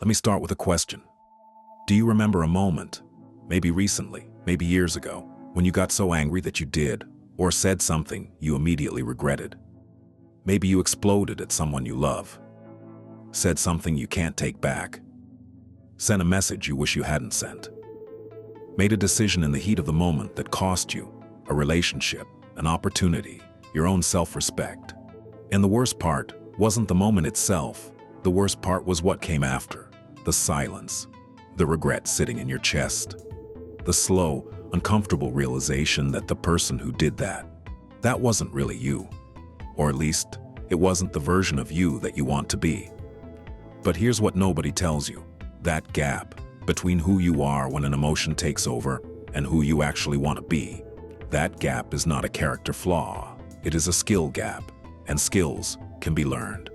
Let me start with a question. Do you remember a moment, maybe recently, maybe years ago, when you got so angry that you did or said something you immediately regretted? Maybe you exploded at someone you love, said something you can't take back, sent a message you wish you hadn't sent, made a decision in the heat of the moment that cost you a relationship, an opportunity, your own self-respect. And the worst part wasn't the moment itself. The worst part was what came after. The silence, the regret sitting in your chest, the slow, uncomfortable realization that the person who did that wasn't really you. Or at least, it wasn't the version of you that you want to be. But here's what nobody tells you. That gap between who you are when an emotion takes over and who you actually want to be, that gap is not a character flaw. It is a skill gap, and skills can be learned.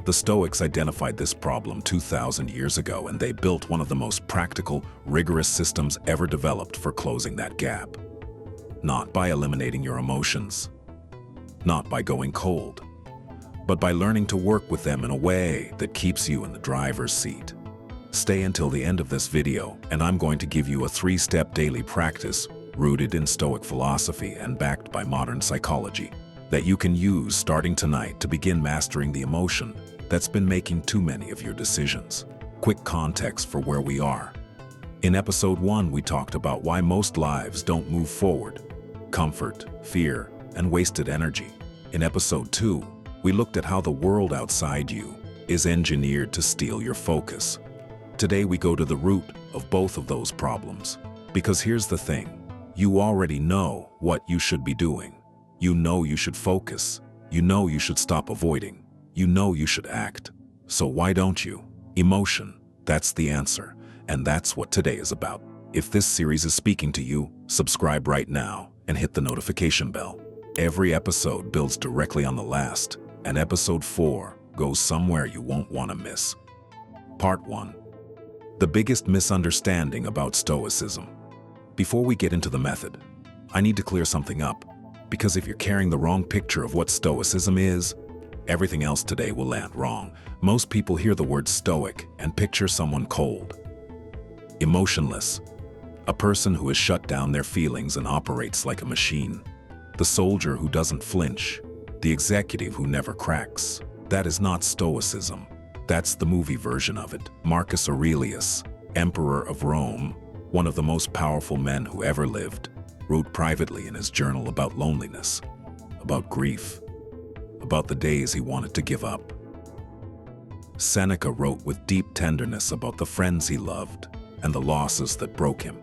The Stoics identified this problem 2,000 years ago, and they built one of the most practical, rigorous systems ever developed for closing that gap. Not by eliminating your emotions, not by going cold, but by learning to work with them in a way that keeps you in the driver's seat. Stay until the end of this video, and I'm going to give you a 3-step daily practice rooted in Stoic philosophy and backed by modern psychology that you can use starting tonight to begin mastering the emotion that's been making too many of your decisions. Quick context for where we are. In episode 1, we talked about why most lives don't move forward: comfort, fear, and wasted energy. In episode 2, we looked at how the world outside you is engineered to steal your focus. Today we go to the root of both of those problems. Because here's the thing, you already know what you should be doing. You know you should focus. You know you should stop avoiding. You know you should act. So why don't you? Emotion, that's the answer. And that's what today is about. If this series is speaking to you, subscribe right now and hit the notification bell. Every episode builds directly on the last, and episode 4 goes somewhere you won't want to miss. Part 1. The biggest misunderstanding about Stoicism. Before we get into the method, I need to clear something up, because if you're carrying the wrong picture of what Stoicism is, everything else today will land wrong. Most people hear the word Stoic and picture someone cold, emotionless, a person who has shut down their feelings and operates like a machine, the soldier who doesn't flinch, the executive who never cracks. That is not Stoicism. That's the movie version of it. Marcus Aurelius, Emperor of Rome, one of the most powerful men who ever lived, wrote privately in his journal about loneliness, about grief, about the days he wanted to give up. Seneca wrote with deep tenderness about the friends he loved and the losses that broke him.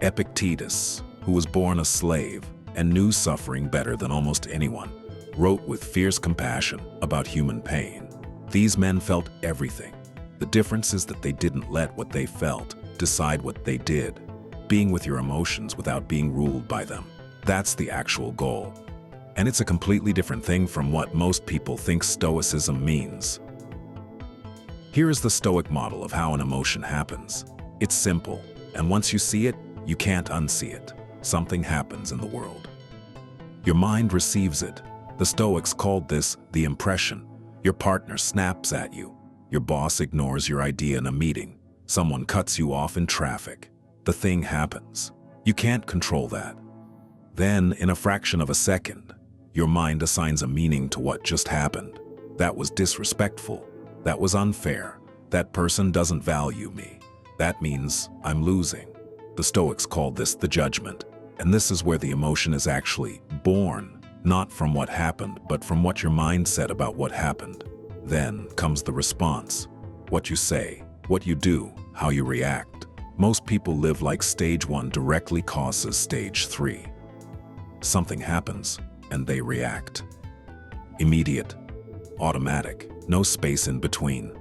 Epictetus, who was born a slave and knew suffering better than almost anyone, wrote with fierce compassion about human pain. These men felt everything. The difference is that they didn't let what they felt decide what they did. Being with your emotions without being ruled by them. That's the actual goal. And it's a completely different thing from what most people think Stoicism means. Here is the Stoic model of how an emotion happens. It's simple, and once you see it, you can't unsee it. Something happens in the world. Your mind receives it. The Stoics called this the impression. Your partner snaps at you. Your boss ignores your idea in a meeting. Someone cuts you off in traffic. The thing happens. You can't control that. Then, in a fraction of a second, your mind assigns a meaning to what just happened. That was disrespectful. That was unfair. That person doesn't value me. That means I'm losing. The Stoics called this the judgment. And this is where the emotion is actually born, not from what happened, but from what your mind said about what happened. Then comes the response. What you say, what you do, how you react. Most people live like stage 1 directly causes stage 3. Something happens, and they react. Immediate, automatic, no space in between.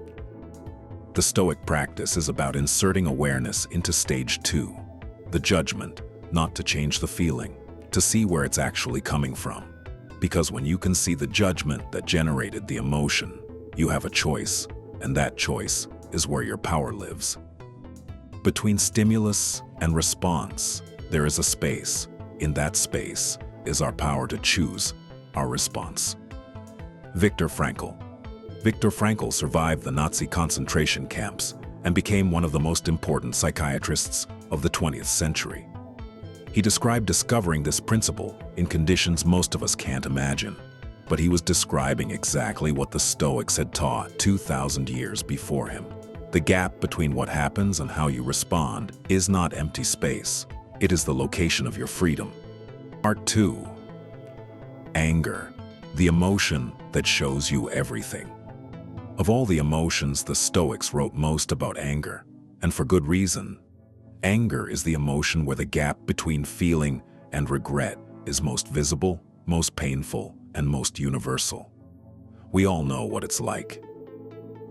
The Stoic practice is about inserting awareness into stage 2, the judgment, not to change the feeling, to see where it's actually coming from. Because when you can see the judgment that generated the emotion, you have a choice, and that choice is where your power lives. Between stimulus and response, there is a space. In that space is our power to choose our response. Viktor Frankl. Viktor Frankl survived the Nazi concentration camps and became one of the most important psychiatrists of the 20th century. He described discovering this principle in conditions most of us can't imagine, but he was describing exactly what the Stoics had taught 2,000 years before him. The gap between what happens and how you respond is not empty space. It is the location of your freedom. Part 2. Anger, the emotion that shows you everything. Of all the emotions, the Stoics wrote most about anger, and for good reason. Anger is the emotion where the gap between feeling and regret is most visible, most painful, and most universal. We all know what it's like.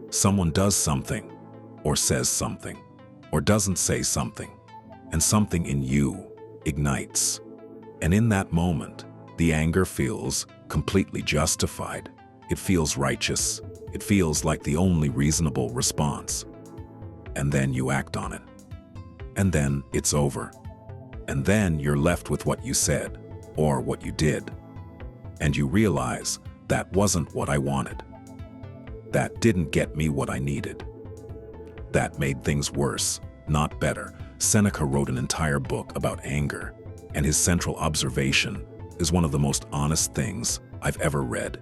Someone does something, or says something, or doesn't say something, and something in you ignites. And in that moment, the anger feels completely justified. It feels righteous. It feels like the only reasonable response. And then you act on it. And then it's over. And then you're left with what you said, or what you did. And you realize that wasn't what I wanted. That didn't get me what I needed. That made things worse, not better. Seneca wrote an entire book about anger, and his central observation is one of the most honest things I've ever read.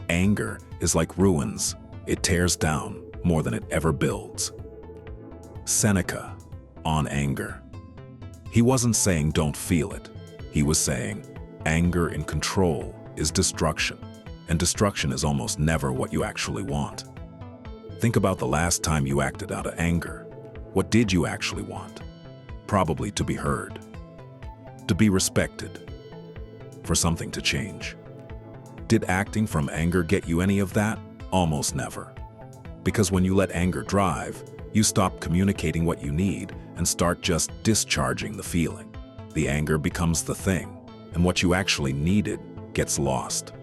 Anger is like ruins. It tears down more than it ever builds. Seneca, on anger. He wasn't saying don't feel it. He was saying anger in control is destruction, and destruction is almost never what you actually want. Think about the last time you acted out of anger. What did you actually want? Probably to be heard, to be respected, for something to change. Did acting from anger get you any of that? Almost never. Because when you let anger drive, you stop communicating what you need and start just discharging the feeling. The anger becomes the thing, and what you actually needed gets lost.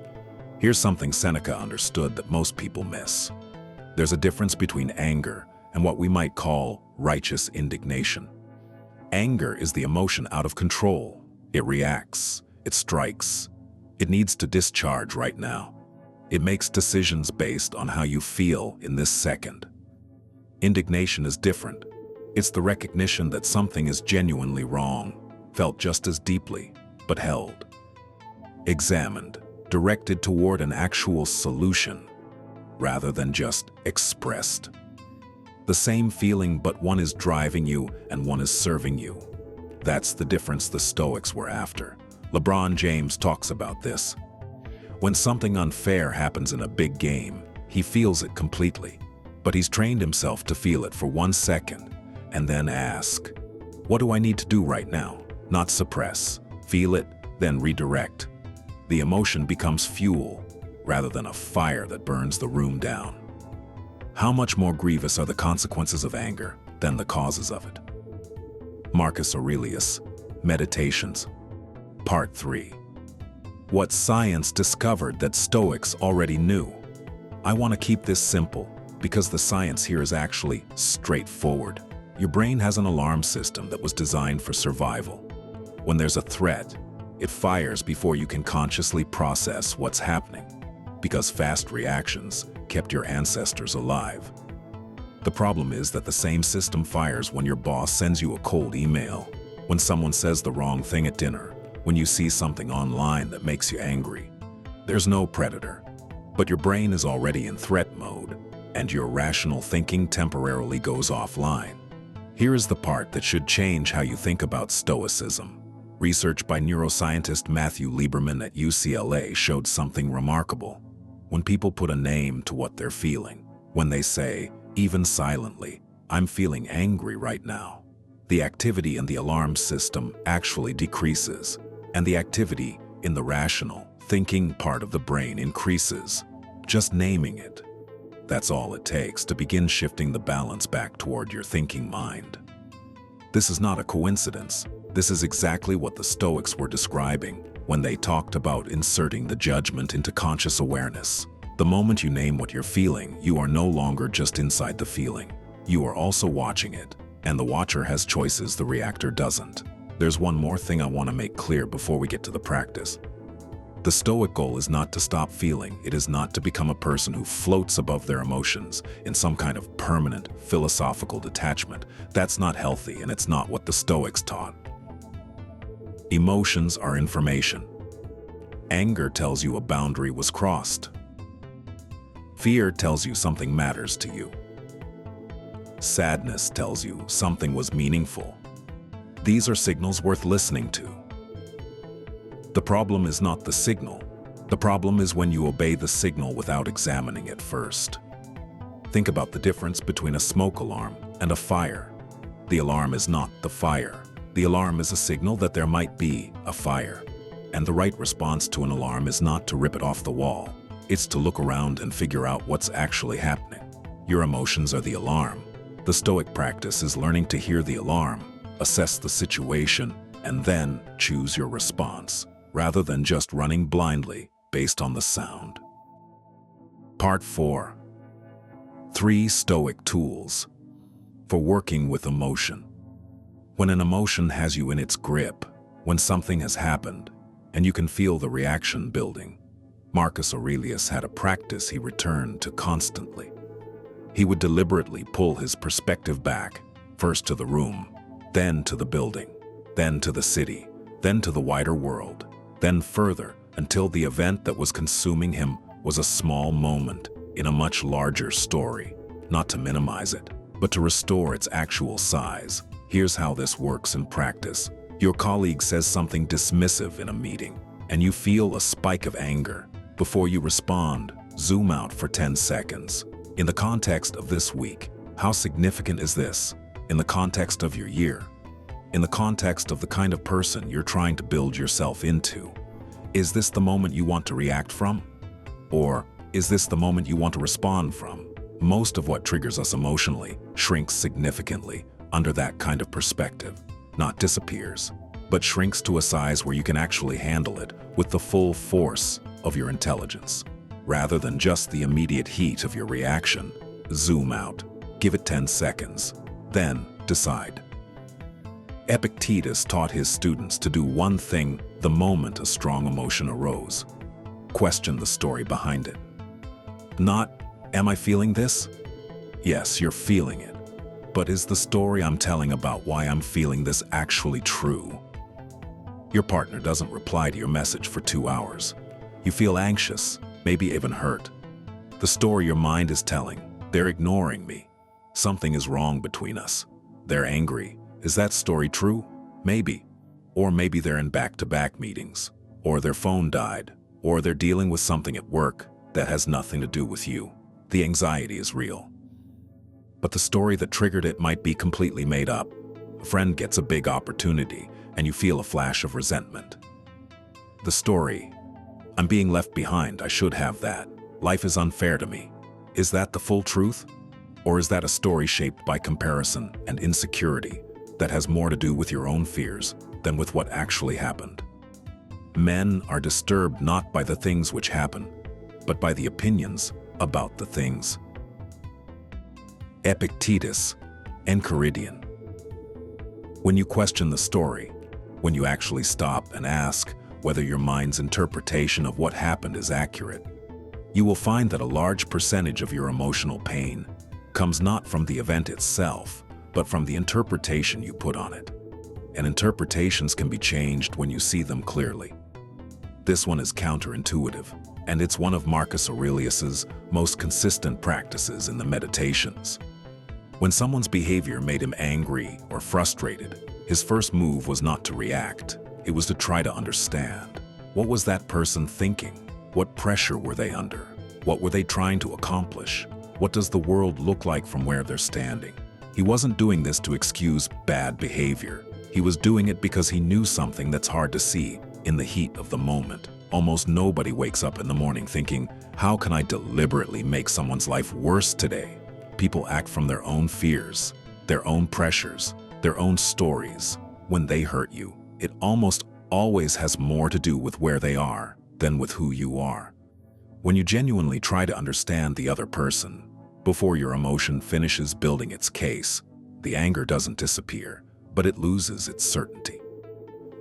Here's something Seneca understood that most people miss. There's a difference between anger and what we might call righteous indignation. Anger is the emotion out of control. It reacts. It strikes. It needs to discharge right now. It makes decisions based on how you feel in this second. Indignation is different. It's the recognition that something is genuinely wrong, felt just as deeply, but held. Examined, directed toward an actual solution, rather than just expressed. The same feeling, but one is driving you and one is serving you. That's the difference the Stoics were after. LeBron James talks about this. When something unfair happens in a big game, he feels it completely. But he's trained himself to feel it for 1 second and then ask, what do I need to do right now? Not suppress. Feel it, then redirect. The emotion becomes fuel rather than a fire that burns the room down. How much more grievous are the consequences of anger than the causes of it? Marcus Aurelius, Meditations. Part 3. What science discovered that Stoics already knew. I want to keep this simple because the science here is actually straightforward. Your brain has an alarm system that was designed for survival. When there's a threat, it fires before you can consciously process what's happening, because fast reactions kept your ancestors alive. The problem is that the same system fires when your boss sends you a cold email, when someone says the wrong thing at dinner, when you see something online that makes you angry. There's no predator, but your brain is already in threat mode, and your rational thinking temporarily goes offline. Here is the part that should change how you think about Stoicism. Research by neuroscientist Matthew Lieberman at UCLA showed something remarkable. When people put a name to what they're feeling, when they say, even silently, I'm feeling angry right now, the activity in the alarm system actually decreases, and the activity in the rational, thinking part of the brain increases. Just naming it. That's all it takes to begin shifting the balance back toward your thinking mind. This is not a coincidence. This is exactly what the Stoics were describing when they talked about inserting the judgment into conscious awareness. The moment you name what you're feeling, you are no longer just inside the feeling. You are also watching it, and the watcher has choices the reactor doesn't. There's one more thing I want to make clear before we get to the practice. The Stoic goal is not to stop feeling. It is not to become a person who floats above their emotions in some kind of permanent philosophical detachment. That's not healthy, and it's not what the Stoics taught. Emotions are information. Anger tells you a boundary was crossed. Fear tells you something matters to you. Sadness tells you something was meaningful. These are signals worth listening to. The problem is not the signal. The problem is when you obey the signal without examining it first. Think about the difference between a smoke alarm and a fire. The alarm is not the fire. The alarm is a signal that there might be a fire. And the right response to an alarm is not to rip it off the wall. It's to look around and figure out what's actually happening. Your emotions are the alarm. The Stoic practice is learning to hear the alarm, assess the situation, and then choose your response, rather than just running blindly based on the sound. Part 4. 3 Stoic tools for working with emotion. When an emotion has you in its grip, when something has happened, and you can feel the reaction building, Marcus Aurelius had a practice he returned to constantly. He would deliberately pull his perspective back, first to the room, then to the building, then to the city, then to the wider world, then further until the event that was consuming him was a small moment in a much larger story, not to minimize it, but to restore its actual size. Here's how this works in practice. Your colleague says something dismissive in a meeting, and you feel a spike of anger. Before you respond, zoom out for 10 seconds. In the context of this week, how significant is this? In the context of your year? In the context of the kind of person you're trying to build yourself into? Is this the moment you want to react from? Or is this the moment you want to respond from? Most of what triggers us emotionally shrinks significantly under that kind of perspective. Not disappears, but shrinks to a size where you can actually handle it with the full force of your intelligence. Rather than just the immediate heat of your reaction, zoom out, give it 10 seconds, then decide. Epictetus taught his students to do one thing the moment a strong emotion arose. Question the story behind it. Not, am I feeling this? Yes, you're feeling it. But is the story I'm telling about why I'm feeling this actually true? Your partner doesn't reply to your message for 2 hours. You feel anxious, maybe even hurt. The story your mind is telling, they're ignoring me. Something is wrong between us. They're angry. Is that story true? Maybe. Or maybe they're in back-to-back meetings, or their phone died, or they're dealing with something at work that has nothing to do with you. The anxiety is real. But the story that triggered it might be completely made up. A friend gets a big opportunity, and you feel a flash of resentment. The story, I'm being left behind, I should have that. Life is unfair to me. Is that the full truth? Or is that a story shaped by comparison and insecurity that has more to do with your own fears than with what actually happened? Men are disturbed not by the things which happen, but by the opinions about the things. Epictetus, Enchiridion. When you question the story, when you actually stop and ask whether your mind's interpretation of what happened is accurate, you will find that a large percentage of your emotional pain comes not from the event itself, but from the interpretation you put on it. And interpretations can be changed when you see them clearly. This one is counterintuitive, and it's one of Marcus Aurelius's most consistent practices in the Meditations. When someone's behavior made him angry or frustrated, his first move was not to react. It was to try to understand. What was that person thinking? What pressure were they under? What were they trying to accomplish? What does the world look like from where they're standing? He wasn't doing this to excuse bad behavior. He was doing it because he knew something that's hard to see in the heat of the moment. Almost nobody wakes up in the morning thinking, how can I deliberately make someone's life worse today? People act from their own fears, their own pressures, their own stories. When they hurt you, it almost always has more to do with where they are than with who you are. When you genuinely try to understand the other person, before your emotion finishes building its case, the anger doesn't disappear, but it loses its certainty.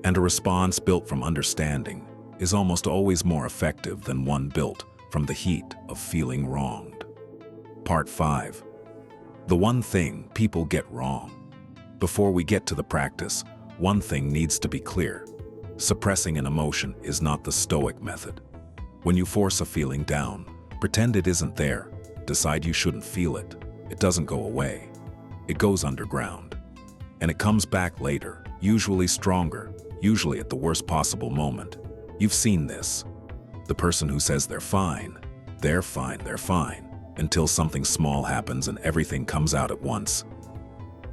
And a response built from understanding is almost always more effective than one built from the heat of feeling wronged. Part 5. The one thing people get wrong. Before we get to the practice, one thing needs to be clear. Suppressing an emotion is not the Stoic method. When you force a feeling down, pretend it isn't there. Decide you shouldn't feel it. It doesn't go away. It goes underground. And it comes back later, usually stronger, usually at the worst possible moment. You've seen this. The person who says they're fine, until something small happens and everything comes out at once.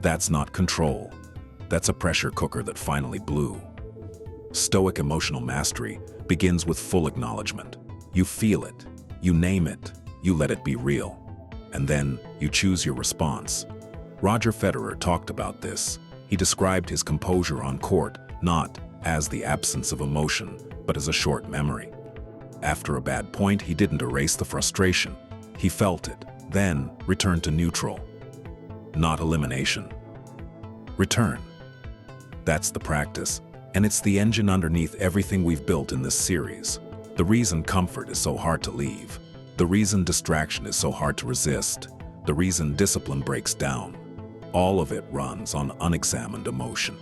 That's not control. That's a pressure cooker that finally blew. Stoic emotional mastery begins with full acknowledgement. You feel it, you name it, you let it be real, and then you choose your response. Roger Federer talked about this. He described his composure on court not as the absence of emotion, but as a short memory. After a bad point, he didn't erase the frustration. He felt it, then returned to neutral. Not elimination. Return. That's the practice, and it's the engine underneath everything we've built in this series. The reason comfort is so hard to leave. The reason distraction is so hard to resist. The reason discipline breaks down. All of it runs on unexamined emotion.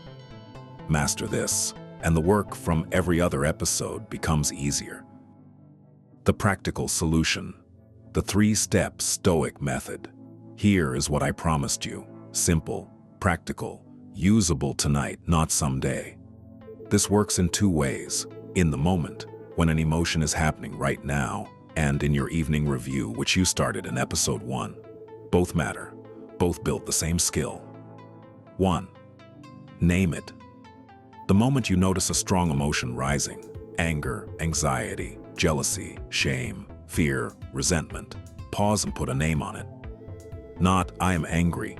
Master this, and the work from every other episode becomes easier. The practical solution. The 3-step Stoic method. Here is what I promised you. Simple, practical, usable tonight, not someday. This works in 2 ways. In the moment, when an emotion is happening right now, and in your evening review, which you started in episode 1. Both matter. Both built the same skill. 1. Name it. The moment you notice a strong emotion rising, anger, anxiety, jealousy, shame, fear, resentment, pause and put a name on it. Not, I am angry.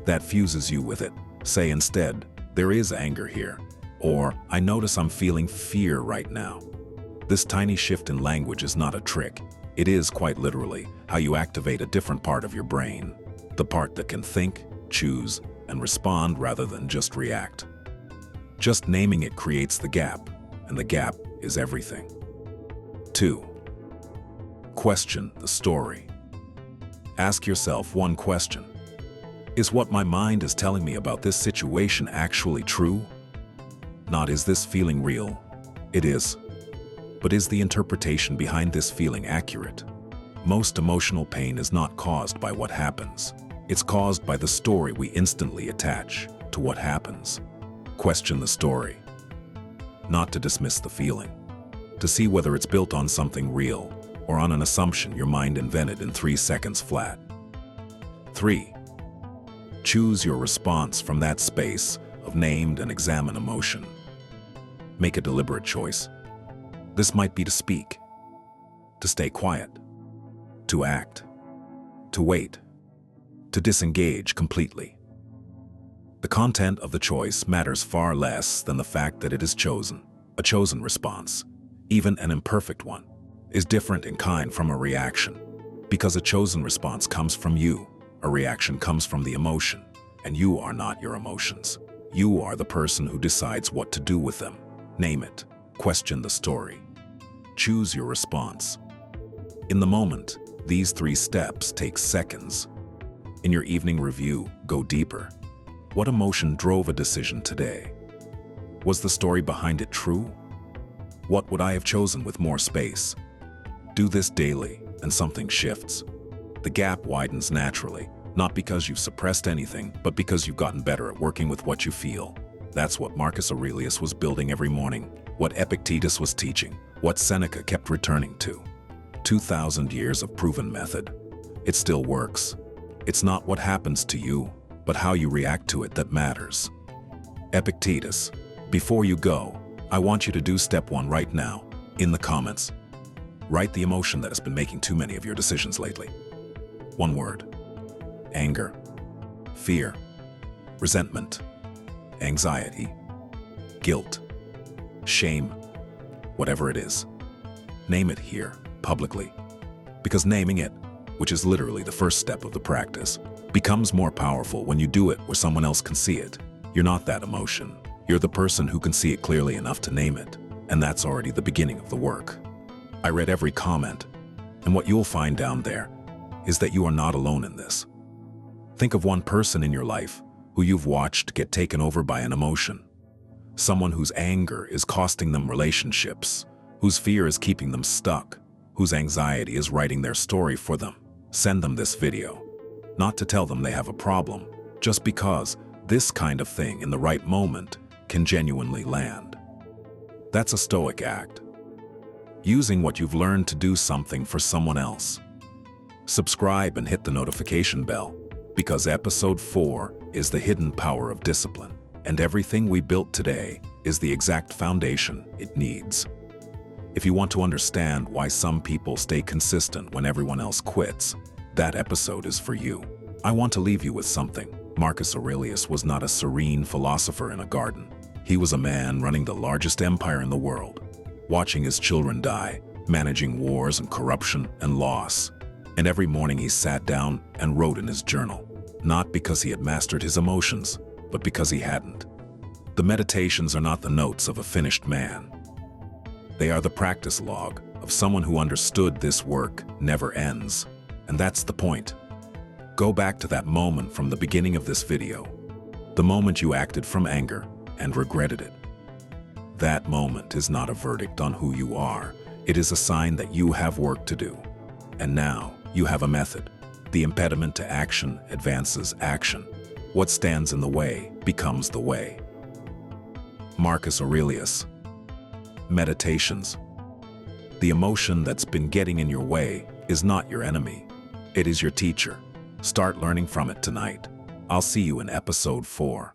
That fuses you with it. Say instead, there is anger here. Or, I notice I'm feeling fear right now. This tiny shift in language is not a trick. It is, quite literally, how you activate a different part of your brain. The part that can think, choose, and respond rather than just react. Just naming it creates the gap, and the gap is everything. 2. Question the story. Ask yourself one question. Is what my mind is telling me about this situation actually true? Not, is this feeling real? It is. But is the interpretation behind this feeling accurate? Most emotional pain is not caused by what happens. It's caused by the story we instantly attach to what happens. Question the story. Not to dismiss the feeling. To see whether it's built on something real or on an assumption your mind invented in 3 seconds flat. 3. Choose your response from that space of named and examined emotion. Make a deliberate choice. This might be to speak, to stay quiet, to act, to wait, to disengage completely. The content of the choice matters far less than the fact that it is chosen. A chosen response, even an imperfect one, is different in kind from a reaction. Because a chosen response comes from you, a reaction comes from the emotion, and you are not your emotions. You are the person who decides what to do with them. Name it. Question the story. Choose your response. In the moment, these 3 steps take seconds. In your evening review, go deeper. What emotion drove a decision today? Was the story behind it true? What would I have chosen with more space? Do this daily, and something shifts. The gap widens naturally, not because you've suppressed anything, but because you've gotten better at working with what you feel. That's what Marcus Aurelius was building every morning, what Epictetus was teaching, what Seneca kept returning to. 2,000 years of proven method. It still works. It's not what happens to you, but how you react to it that matters. Epictetus, before you go, I want you to do step 1 right now, in the comments. Write the emotion that has been making too many of your decisions lately. 1 word. Anger, fear, resentment, anxiety, guilt, shame, whatever it is. Name it here, publicly. Because naming it, which is literally the first step of the practice, becomes more powerful when you do it where someone else can see it. You're not that emotion. You're the person who can see it clearly enough to name it. and that's already the beginning of the work. I read every comment, and what you'll find down there is that you are not alone in this. Think of one person in your life who you've watched get taken over by an emotion. Someone whose anger is costing them relationships, whose fear is keeping them stuck, whose anxiety is writing their story for them. Send them this video, not to tell them they have a problem, just because this kind of thing in the right moment can genuinely land. That's a Stoic act. Using what you've learned to do something for someone else. Subscribe and hit the notification bell, because episode 4 is the hidden power of discipline, and everything we built today is the exact foundation it needs. If you want to understand why some people stay consistent when everyone else quits, that episode is for you. I want to leave you with something. Marcus Aurelius was not a serene philosopher in a garden. He was a man running the largest empire in the world, watching his children die, managing wars and corruption and loss. And every morning he sat down and wrote in his journal, not because he had mastered his emotions, but because he hadn't. The meditations are not the notes of a finished man. They are the practice log of someone who understood this work never ends. And that's the point. Go back to that moment from the beginning of this video, the moment you acted from anger and regretted it. That moment is not a verdict on who you are. It is a sign that you have work to do. And now you have a method. The impediment to action advances action. What stands in the way becomes the way. Marcus Aurelius. Meditations. The emotion that's been getting in your way is not your enemy. It is your teacher. Start learning from it tonight. I'll see you in episode 4.